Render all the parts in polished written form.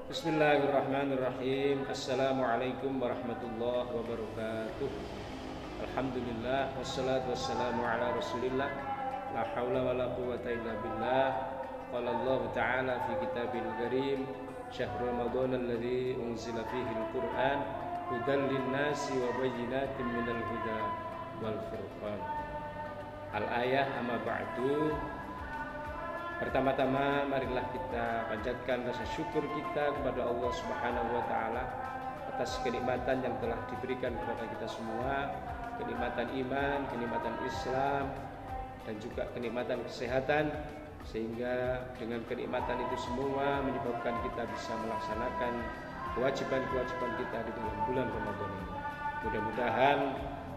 Bismillahirrahmanirrahim. Assalamualaikum warahmatullahi wabarakatuh. Alhamdulillah wassalatu wassalamu ala Rasulillah. La haula wala quwwata illa billah. Qala Allah Ta'ala fi kitabil karim, syahrul Ramadan alladzi unzila fihi al-Qur'an hudan lin-nasi wa bayyinatin minal huda wal furqan. Al-ayah amma ba'du. Pertama-tama marilah kita panjatkan rasa syukur kita kepada Allah Subhanahu wa taala atas kenikmatan yang telah diberikan kepada kita semua, kenikmatan iman, kenikmatan Islam, dan juga kenikmatan kesehatan, sehingga dengan kenikmatan itu semua menyebabkan kita bisa melaksanakan kewajiban-kewajiban kita di dalam bulan Ramadan ini. Mudah-mudahan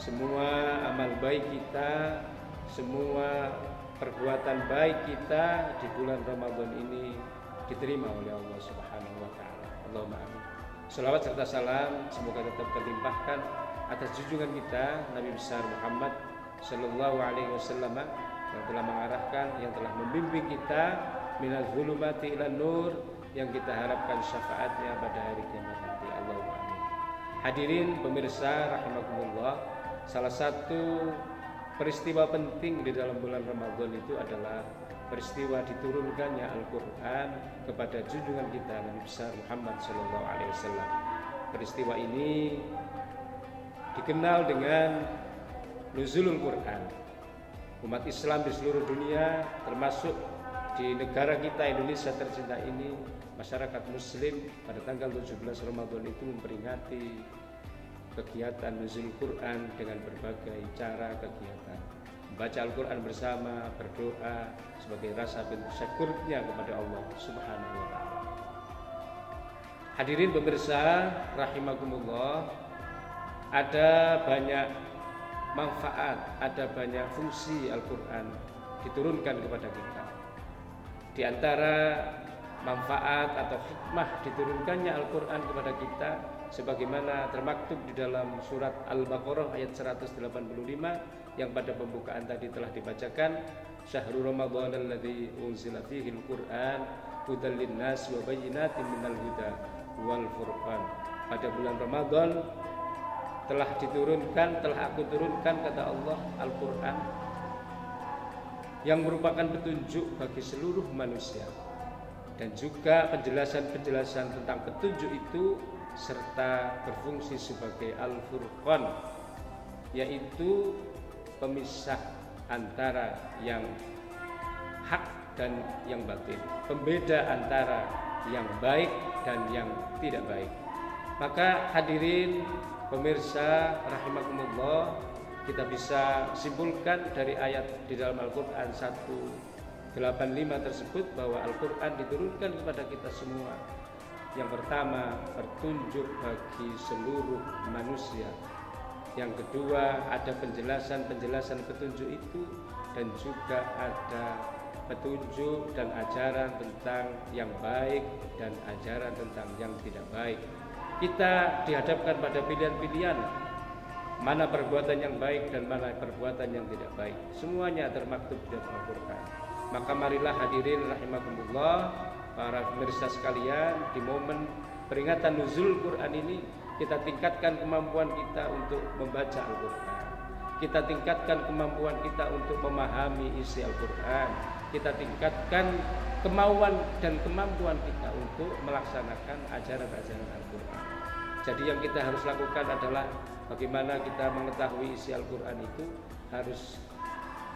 semua amal baik kita, semua perbuatan baik kita di bulan Ramadan ini diterima oleh Allah Subhanahu wa taala. Allahumma amin. Selawat serta salam semoga tetap terlimpahkan atas junjungan kita Nabi besar Muhammad sallallahu alaihi wasallam yang telah mengarahkan, yang telah membimbing kita minal zulumati ilan nur, yang kita harapkan syafaatnya pada hari kiamat nanti. Allahumma amin. Hadirin pemirsa rahimakumullah, salah satu peristiwa penting di dalam bulan Ramadan itu adalah peristiwa diturunkannya Al-Quran kepada junjungan kita Nabi besar Muhammad SAW. Peristiwa ini dikenal dengan Nuzulul Quran. Umat Islam di seluruh dunia, termasuk di negara kita Indonesia tercinta ini, masyarakat Muslim pada tanggal 17 Ramadan itu memperingati kegiatan nuzul Quran dengan berbagai cara kegiatan. Membaca Al-Quran bersama, berdoa sebagai rasa bentuk syukurnya kepada Allah Subhanahu wa taala. Hadirin pemirsa rahimakumullah, ada banyak manfaat, ada banyak fungsi Al-Quran diturunkan kepada kita. Di antara manfaat atau hikmah diturunkannya Al-Quran kepada kita, sebagaimana termaktub di dalam surat Al-Baqarah ayat 185 yang pada pembukaan tadi telah dibacakan, syahrul Ramadan alladzi unzila fihi al-Qur'an hudan lin-nas wa bayyinatin minal huda wal furqan. Pada bulan Ramadan telah aku turunkan kata Allah Al-Qur'an yang merupakan petunjuk bagi seluruh manusia, dan juga penjelasan-penjelasan tentang petunjuk itu serta berfungsi sebagai Al-Furqan, yaitu pemisah antara yang hak dan yang batil, pembeda antara yang baik dan yang tidak baik. Maka hadirin pemirsa rahimakumullah, kita bisa simpulkan dari ayat di dalam Al-Quran 185 tersebut bahwa Al-Quran diturunkan kepada kita semua. Yang pertama, petunjuk bagi seluruh manusia. Yang kedua, ada penjelasan-penjelasan petunjuk itu, dan juga ada petunjuk dan ajaran tentang yang baik dan ajaran tentang yang tidak baik. Kita dihadapkan pada pilihan-pilihan, mana perbuatan yang baik dan mana perbuatan yang tidak baik. Semuanya termaktub di dalam Al-Quran. Maka marilah hadirin rahimakumullah, para pemirsa sekalian, di momen peringatan nuzul Quran ini kita tingkatkan kemampuan kita untuk membaca Al-Quran. Kita tingkatkan kemampuan kita untuk memahami isi Al-Quran. Kita tingkatkan kemauan dan kemampuan kita untuk melaksanakan ajaran-ajaran Al-Quran. Jadi yang kita harus lakukan adalah bagaimana kita mengetahui isi Al-Quran itu, harus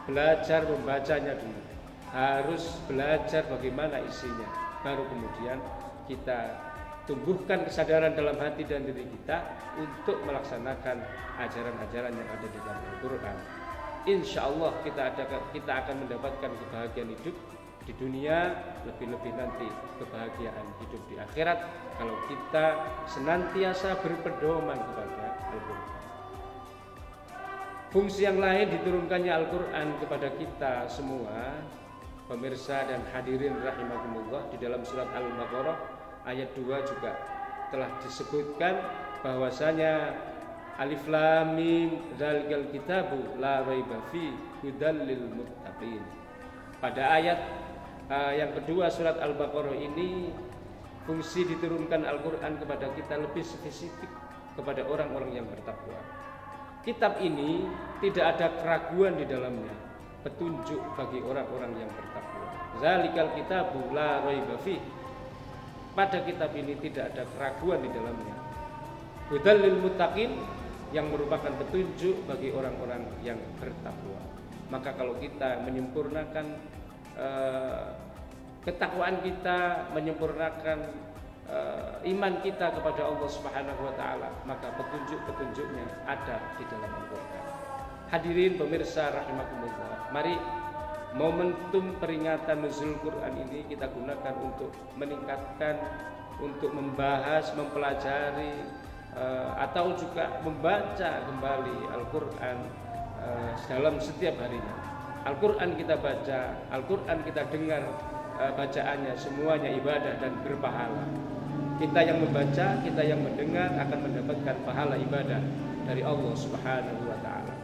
belajar membacanya dulu, harus belajar bagaimana isinya, baru kemudian kita tumbuhkan kesadaran dalam hati dan diri kita untuk melaksanakan ajaran-ajaran yang ada di dalam Al-Quran. Insya Allah kita akan mendapatkan kebahagiaan hidup di dunia, lebih-lebih nanti kebahagiaan hidup di akhirat kalau kita senantiasa berpedoman kepada Al-Quran. Fungsi yang lain diturunkannya Al-Quran kepada kita semua, pemirsa dan hadirin rahimakumullah, di dalam surat Al-Baqarah ayat 2 juga telah disebutkan bahwasanya Alif Lam Mim dzalikal kitabu la raiba fi hudal lil muttaqin. Pada ayat yang kedua surat Al-Baqarah ini fungsi diturunkan Al-Quran kepada kita lebih spesifik kepada orang-orang yang bertakwa. Kitab ini tidak ada keraguan di dalamnya, petunjuk bagi orang-orang yang bertakwa. Zalikal kitabu la raiba fih. Pada kitab ini tidak ada keraguan di dalamnya. Hudal lil muttaqin, yang merupakan petunjuk bagi orang-orang yang bertakwa. Maka kalau kita menyempurnakan ketakwaan kita, menyempurnakan iman kita kepada Allah Subhanahu wa taala, maka petunjuk-petunjuknya ada di dalam Al-Qur'an. Hadirin pemirsa rahimakumullah, mari momentum peringatan nuzul Quran ini kita gunakan untuk meningkatkan, untuk membahas, mempelajari atau juga membaca kembali Al-Quran dalam setiap harinya. Al-Quran kita baca, Al-Quran kita dengar bacaannya, semuanya ibadah dan berpahala. Kita yang membaca, kita yang mendengar akan mendapatkan pahala ibadah dari Allah Subhanahu wa taala.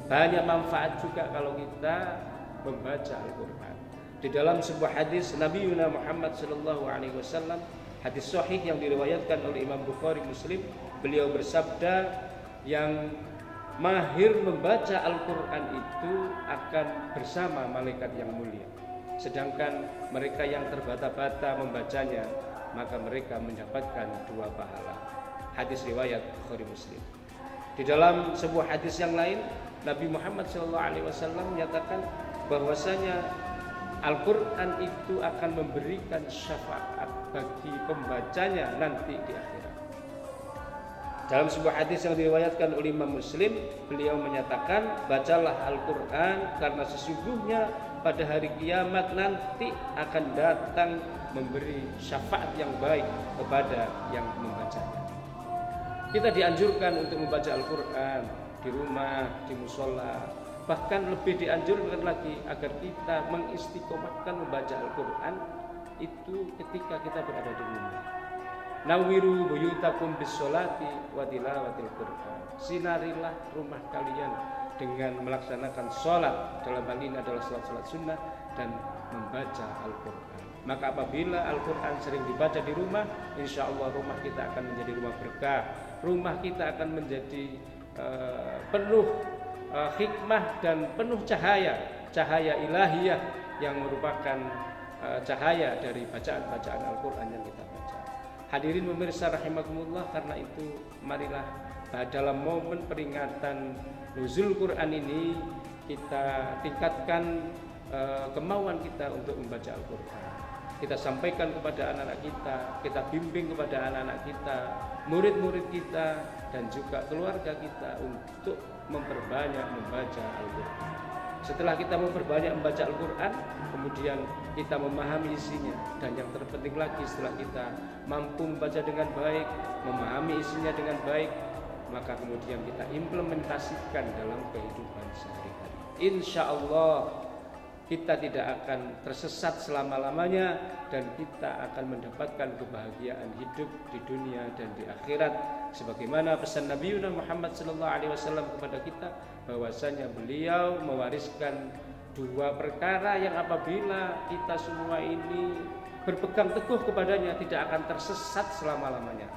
Banyak manfaat juga kalau kita membaca Al-Quran. Di dalam sebuah hadis Nabi Muhammad sallallahu alaihi wasallam, hadis sahih yang diriwayatkan oleh Imam Bukhari Muslim, beliau bersabda, yang mahir membaca Al-Quran itu akan bersama malaikat yang mulia. Sedangkan mereka yang terbata-bata membacanya, maka mereka mendapatkan 2 pahala. Hadis riwayat Bukhari Muslim. Di dalam sebuah hadis yang lain, Nabi Muhammad SAW menyatakan bahwasanya Al-Quran itu akan memberikan syafaat bagi pembacanya nanti di akhirat. Dalam sebuah hadis yang diriwayatkan oleh Imam Muslim, beliau menyatakan, bacalah Al-Quran karena sesungguhnya pada hari kiamat nanti akan datang memberi syafaat yang baik kepada yang membacanya. Kita dianjurkan untuk membaca Al-Quran di rumah, di musola, bahkan lebih dianjurkan lagi agar kita mengistiqomahkan membaca Al-Quran itu ketika kita berada di rumah. Nawiru buyutakum bis-sholati wa tilawatil Quran. Sinarilah rumah kalian dengan melaksanakan sholat, dalam hal ini adalah sholat sunnah, dan membaca Al-Quran. Maka apabila Al-Quran sering dibaca di rumah, insya Allah rumah kita akan menjadi rumah berkah. Rumah kita akan menjadi penuh hikmah dan penuh cahaya ilahiyah yang merupakan cahaya dari bacaan-bacaan Al-Quran yang kita baca. Hadirin pemirsa rahimakumullah, karena itu marilah dalam momen peringatan nuzul Quran ini kita tingkatkan kemauan kita untuk membaca Al-Quran. Kita sampaikan kepada anak-anak kita bimbing kepada anak-anak kita, murid-murid kita, dan juga keluarga kita untuk memperbanyak membaca Al-Quran. Setelah kita memperbanyak membaca Al-Quran, kemudian kita memahami isinya, dan yang terpenting lagi setelah kita mampu membaca dengan baik, memahami isinya dengan baik, maka kemudian kita implementasikan dalam kehidupan sehari-hari. Insya Allah kita tidak akan tersesat selama-lamanya, dan kita akan mendapatkan kebahagiaan hidup di dunia dan di akhirat, sebagaimana pesan Nabi Muhammad SAW kepada kita, bahwasanya beliau mewariskan 2 perkara yang apabila kita semua ini berpegang teguh kepadanya tidak akan tersesat selama-lamanya.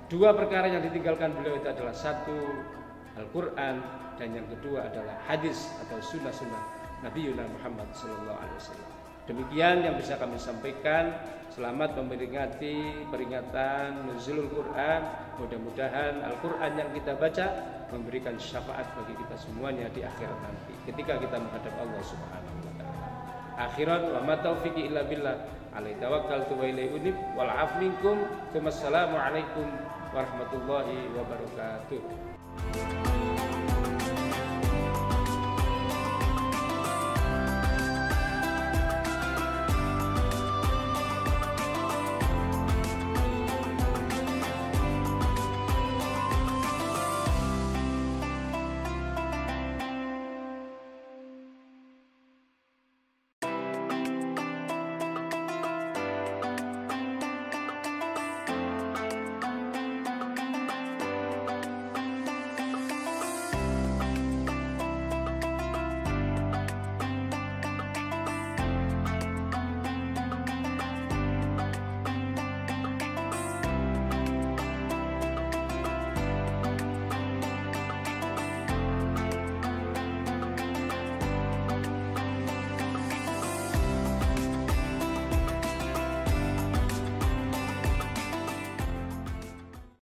2 perkara yang ditinggalkan beliau itu adalah 1, Al-Quran, dan yang kedua adalah hadis atau sunnah-sunnah Nabi Muhammad SAW. Demikian yang bisa kami sampaikan. Selamat memperingati peringatan nuzulul Quran. Mudah-mudahan Al-Quran yang kita baca memberikan syafaat bagi kita semuanya di akhirat nanti, ketika kita menghadap Allah Subhanahu wa taala. Akhiran wa ma taufiqi illa billah. Alaihi tawakkaltu wa ilaihi unib. Wal 'afwu minkum. Wassalamu alaikum warahmatullahi wabarakatuh.